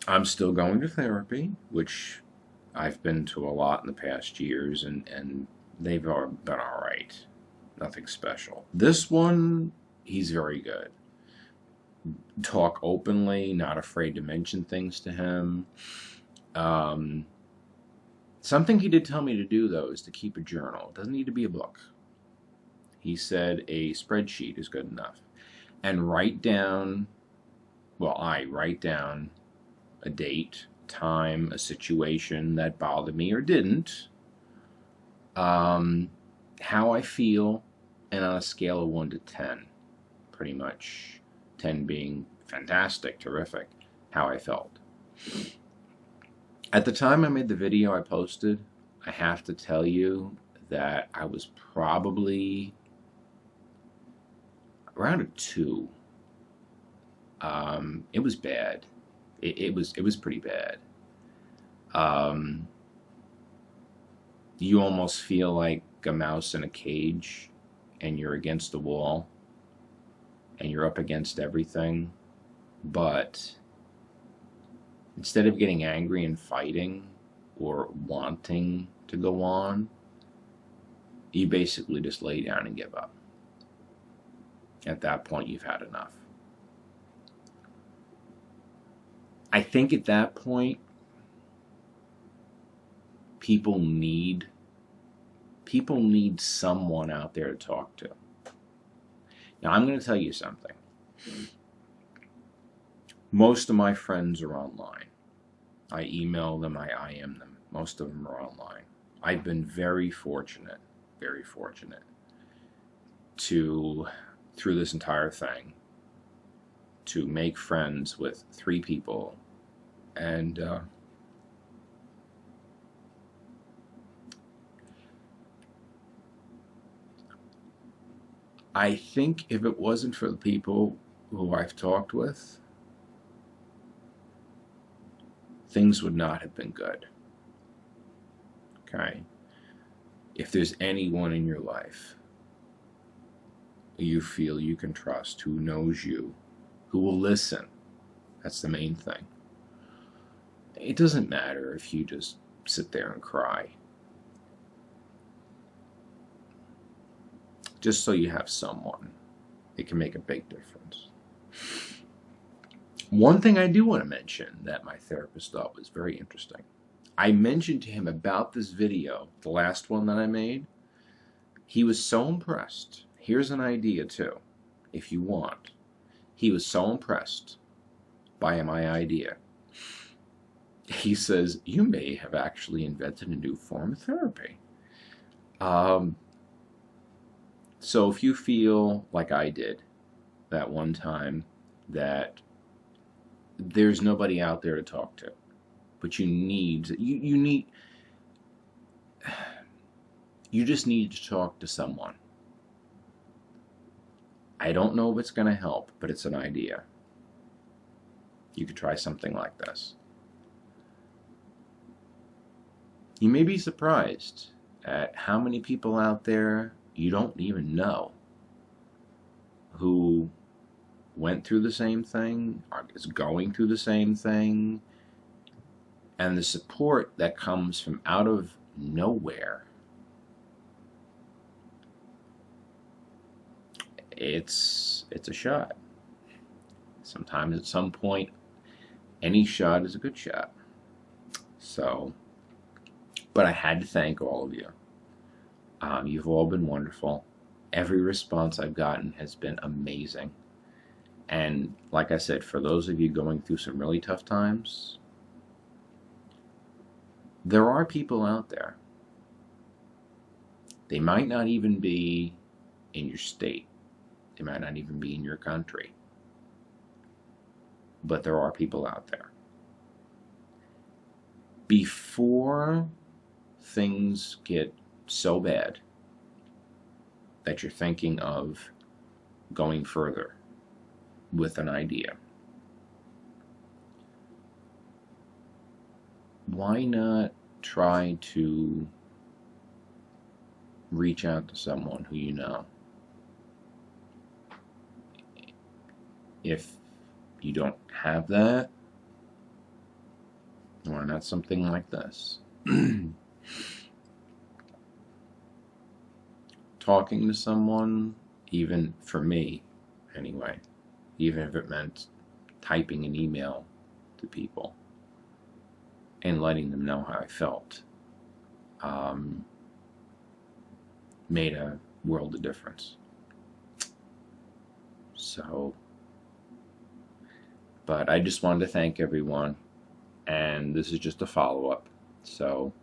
I'm still going to therapy, which I've been to a lot in the past years, and they've all been all right. Nothing special. This one, he's very good. Talk openly, not afraid to mention things to him. Um, Something he did tell me to do, though, is to keep a journal. It doesn't need to be a book. He said a spreadsheet is good enough. And write down, well, I write down a date, time, a situation that bothered me or didn't, how I feel, and on a scale of 1 to 10, pretty much 10 being fantastic, terrific, how I felt. At the time I made the video I posted, I have to tell you that I was probably around a 2. It was bad. It was pretty bad. You almost feel like a mouse in a cage, and you're against the wall, and you're up against everything, but instead of getting angry and fighting or wanting to go on, you basically just lay down and give up. At that point, you've had enough. I think at that point, people need someone out there to talk to. Now, I'm going to tell you something. Most of my friends are online. I email them, I IM them. Most of them are online. I've been very fortunate to, through this entire thing, to make friends with 3 people. And I think if it wasn't for the people who I've talked with, things would not have been good. Okay? If there's anyone in your life you feel you can trust, who knows you, who will listen, that's the main thing. It doesn't matter if you just sit there and cry. Just so you have someone, it can make a big difference. One thing I do want to mention that my therapist thought was very interesting. I mentioned to him about this video, the last one that I made. He was so impressed. Here's an idea too, if you want. He was so impressed by my idea. He says, you may have actually invented a new form of therapy. So if you feel like I did that one time, that there's nobody out there to talk to, but you just need to talk to someone. I don't know if it's going to help, but it's an idea. You could try something like this. You may be surprised at how many people out there you don't even know who went through the same thing, or is going through the same thing, and the support that comes from out of nowhere. It's a shot. Sometimes at some point, any shot is a good shot. So, but I had to thank all of you. You've all been wonderful. Every response I've gotten has been amazing. And like I said, for those of you going through some really tough times, there are people out there. They might not even be in your state. They might not even be in your country. But there are people out there. Before things get so bad that you're thinking of going further with an idea, why not try to reach out to someone who you know? If you don't have that, Why not something like this? Talking to someone, even for me anyway, even if it meant typing an email to people and letting them know how I felt, made a world of difference. So, but I just wanted to thank everyone, and this is just a follow-up. So